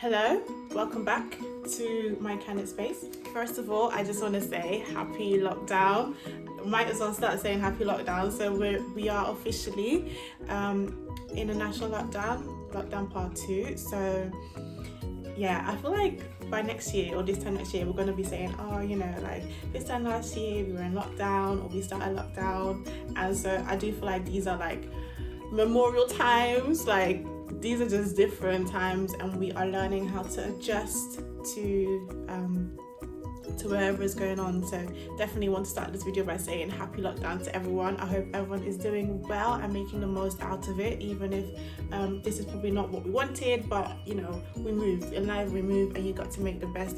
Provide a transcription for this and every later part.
Hello, welcome back to my candid space. First of all, I just want to say happy lockdown. Might as well start saying happy lockdown. So we are officially in a national lockdown part 2. So yeah, I feel like by next year or this time next year we're going to be saying, oh, like this time last year we were in lockdown or we started lockdown. And so I do feel like these are like memorial times, like these are just different times, and we are learning how to adjust to wherever is going on. So definitely want to start this video by saying happy lockdown to everyone. I hope everyone is doing well and making the most out of it, even if this is probably not what we wanted, but we move in life, we move, and you got to make the best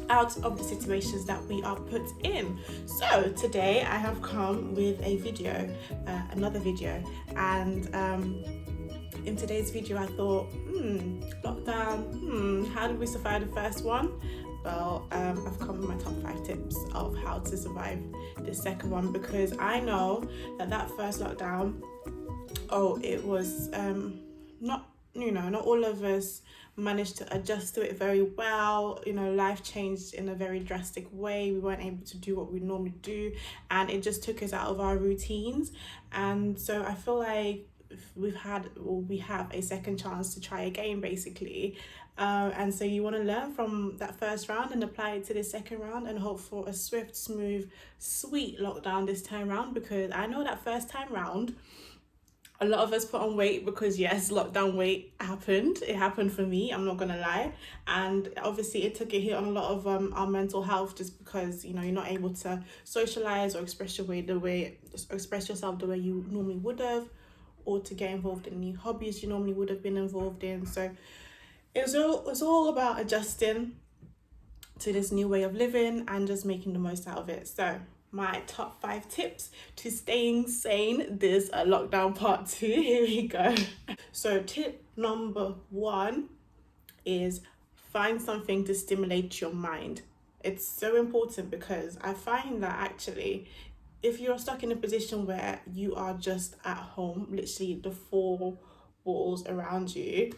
out of the situations that we are put in. So today I have come with a video, another video, and in today's video I thought, lockdown, how did we survive the first one? Well, I've come with my top 5 tips of how to survive the second one, because I know that first lockdown, it was not all of us managed to adjust to it very well. Life changed in a very drastic way. We weren't able to do what we normally do, and it just took us out of our routines. And so I feel like we have a second chance to try again, basically. And so you want to learn from that first round and apply it to the second round and hope for a swift, smooth, sweet lockdown this time round, because I know that first time round a lot of us put on weight, because yes, lockdown weight happened. It happened for me, I'm not gonna lie. And obviously it took a hit on a lot of our mental health, just because you're not able to socialize or express yourself the way you normally would have, or to get involved in new hobbies you normally would have been involved in. So it was all about adjusting to this new way of living and just making the most out of it. So my top 5 tips to staying sane this lockdown part 2. Here we go. So tip number 1 is find something to stimulate your mind. It's so important, because I find that actually if you're stuck in a position where you are just at home, literally the 4 walls around you,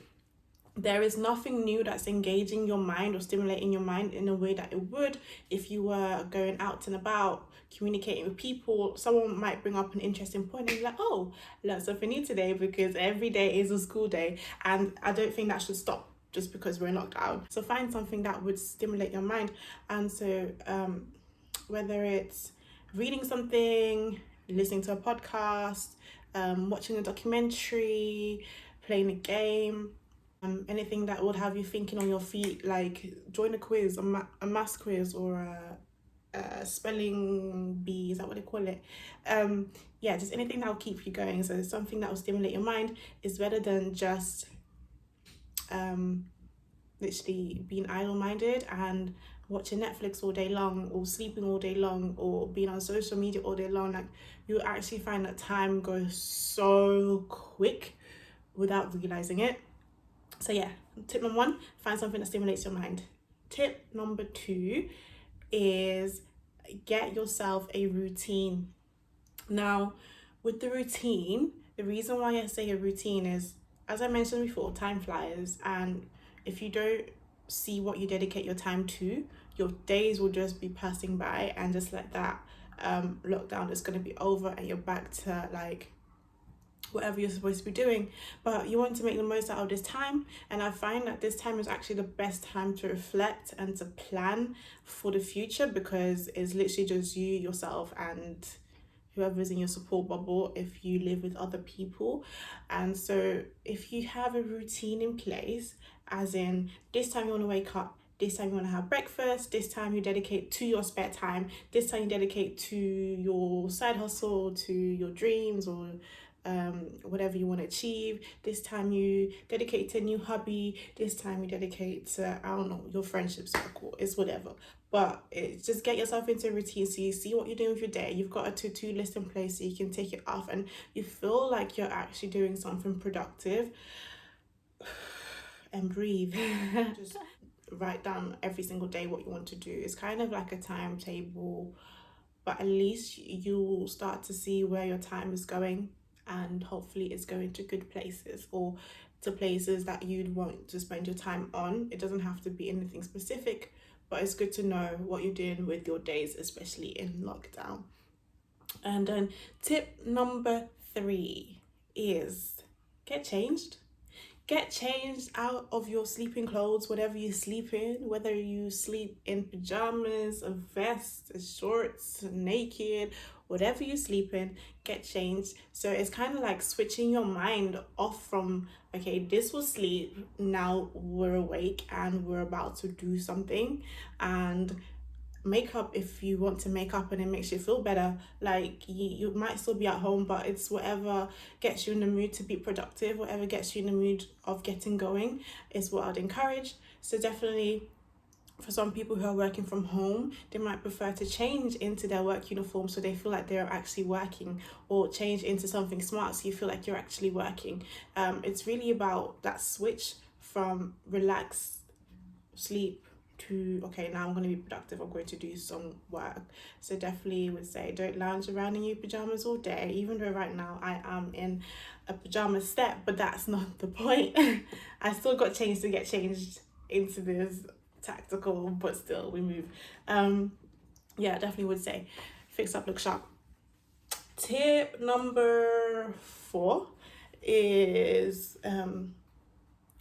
there is nothing new that's engaging your mind or stimulating your mind in a way that it would if you were going out and about, communicating with people. Someone might bring up an interesting point and be like, oh, learn something new today, because every day is a school day. And I don't think that should stop just because we're in lockdown. So find something that would stimulate your mind. And so whether it's reading something, listening to a podcast, watching a documentary, playing a game, anything that would have you thinking on your feet, like join a quiz, a maths quiz, or a spelling bee, is that what they call it? Just anything that will keep you going. So something that will stimulate your mind is better than just literally being idle-minded and watching Netflix all day long, or sleeping all day long, or being on social media all day long. Like, you actually find that time goes so quick without realizing it. So yeah, tip number 1, find something that stimulates your mind. Tip number 2 is get yourself a routine. Now, with the routine, the reason why I say a routine is, as I mentioned before, time flies, and if you don't see what you dedicate your time to, your days will just be passing by, and just like that, lockdown is going to be over and you're back to like whatever you're supposed to be doing. But you want to make the most out of this time, and I find that this time is actually the best time to reflect and to plan for the future, because it's literally just you, yourself, and whoever's in your support bubble if you live with other people. And so if you have a routine in place, as in this time you want to wake up, this time you want to have breakfast, this time you dedicate to your spare time, this time you dedicate to your side hustle, to your dreams, or whatever you want to achieve, this time you dedicate to a new hobby, this time you dedicate to, I don't know, your friendship circle, it's whatever. But it's just get yourself into a routine, so you see what you're doing with your day. You've got a to-do list in place, so you can take it off and you feel like you're actually doing something productive. And breathe. Just write down every single day what you want to do. It's kind of like a timetable, but at least you'll start to see where your time is going, and hopefully it's going to good places, or to places that you'd want to spend your time on. It doesn't have to be anything specific, but it's good to know what you're doing with your days, especially in lockdown. And then tip number 3 is get changed. Get changed out of your sleeping clothes, whatever you sleep in, whether you sleep in pajamas, a vest, a shorts, naked, whatever you sleep in, get changed. So it's kind of like switching your mind off from, okay, this was sleep, now we're awake and we're about to do something. And makeup, if you want to make up and it makes you feel better, like you might still be at home, but it's whatever gets you in the mood to be productive, whatever gets you in the mood of getting going is what I'd encourage. So definitely for some people who are working from home, they might prefer to change into their work uniform so they feel like they're actually working, or change into something smart so you feel like you're actually working. It's really about that switch from relax, sleep, to okay, now I'm going to be productive, I'm going to do some work. So definitely would say don't lounge around in your pajamas all day, even though right now I am in a pajama set, but that's not the point. I still got changed to get changed into this tactical, but still we move. Yeah, definitely would say fix up, look sharp. Tip number 4 is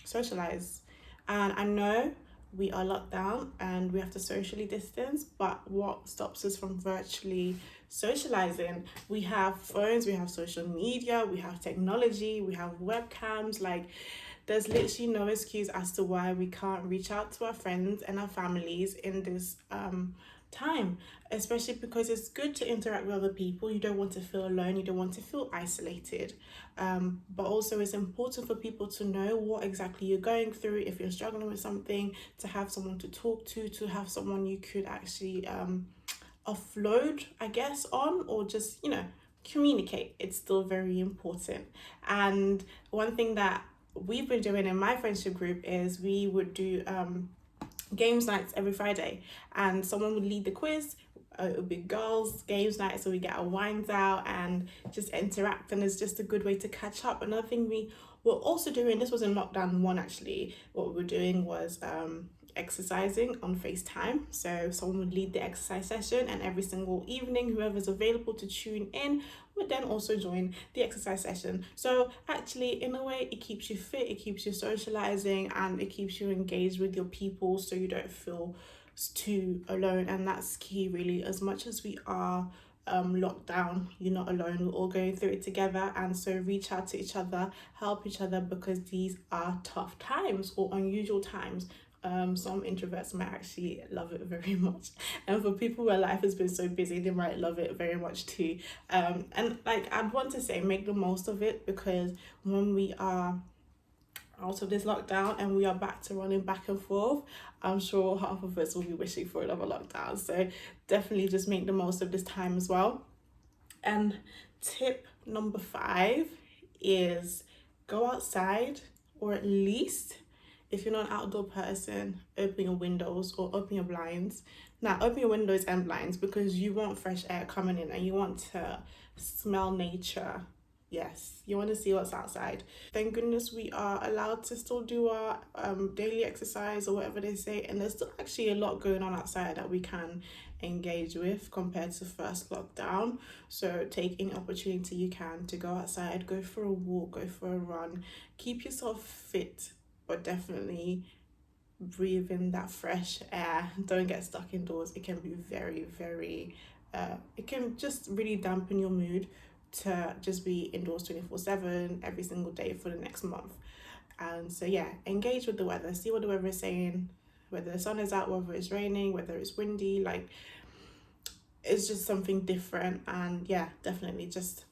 socialize. And I know we are locked down and we have to socially distance, but what stops us from virtually socializing? We have phones, we have social media, we have technology, we have webcams. Like, there's literally no excuse as to why we can't reach out to our friends and our families in this time, especially because it's good to interact with other people. You don't want to feel alone, you don't want to feel isolated, but also it's important for people to know what exactly you're going through. If you're struggling with something, to have someone to talk to have someone you could actually offload, I guess, on, or just, communicate. It's still very important. And one thing that we've been doing in my friendship group is we would do games nights every Friday, and someone would lead the quiz. It would be girls' games night, so we get our wines out and just interact, and it's just a good way to catch up. Another thing we were also doing, this was in lockdown 1 actually, what we were doing was exercising on FaceTime. So someone would lead the exercise session, and every single evening whoever's available to tune in would then also join the exercise session. So actually, in a way, it keeps you fit, it keeps you socializing, and it keeps you engaged with your people so you don't feel too alone. And that's key, really. As much as we are locked down, you're not alone, we're all going through it together. And so reach out to each other, help each other, because these are tough times or unusual times. Some introverts might actually love it very much, and for people where life has been so busy, they might love it very much too. And like, I'd want to say make the most of it, because when we are out of this lockdown and we are back to running back and forth, I'm sure half of us will be wishing for another lockdown. So definitely just make the most of this time as well. And tip number 5 is go outside, or at least, if you're not an outdoor person, open your windows or open your blinds. Now, open your windows and blinds because you want fresh air coming in and you want to smell nature. Yes, you want to see what's outside. Thank goodness we are allowed to still do our daily exercise or whatever they say, and there's still actually a lot going on outside that we can engage with compared to first lockdown. So take any opportunity you can to go outside, go for a walk, go for a run, keep yourself fit, but definitely breathe in that fresh air. Don't get stuck indoors. It can be very, very it can just really dampen your mood to just be indoors 24/7 every single day for the next month. And so yeah, engage with the weather, see what the weather is saying, whether the sun is out, whether it's raining, whether it's windy. Like, it's just something different. And yeah, definitely just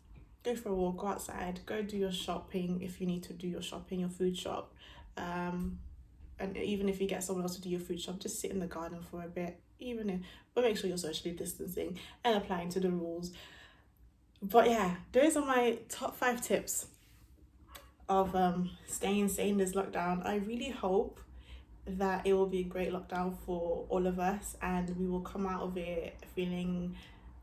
go for a walk, go outside, go do your shopping if you need to do your shopping, your food shop. And even if you get someone else to do your food shop, just sit in the garden for a bit, but make sure you're socially distancing and applying to the rules. But yeah, those are my top 5 tips of staying sane this lockdown. I really hope that it will be a great lockdown for all of us, and we will come out of it feeling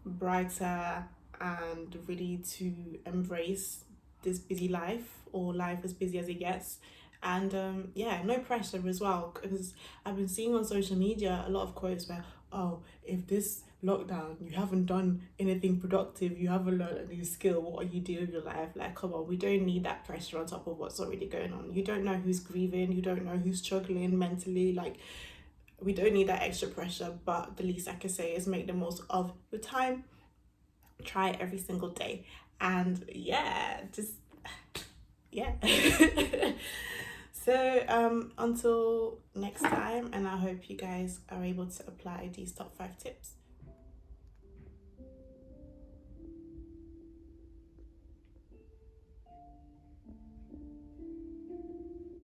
brighter and ready to embrace this busy life or life as busy as it gets. And yeah, no pressure as well, because I've been seeing on social media a lot of quotes where, oh, if this lockdown you haven't done anything productive, you haven't learned a new skill, what are you doing with your life? Like, come on, we don't need that pressure on top of what's already going on. You don't know who's grieving, you don't know who's struggling mentally. Like, we don't need that extra pressure, but the least I can say is make the most of the time. Try it every single day. And yeah, just yeah. So until next time, and I hope you guys are able to apply these top 5 tips.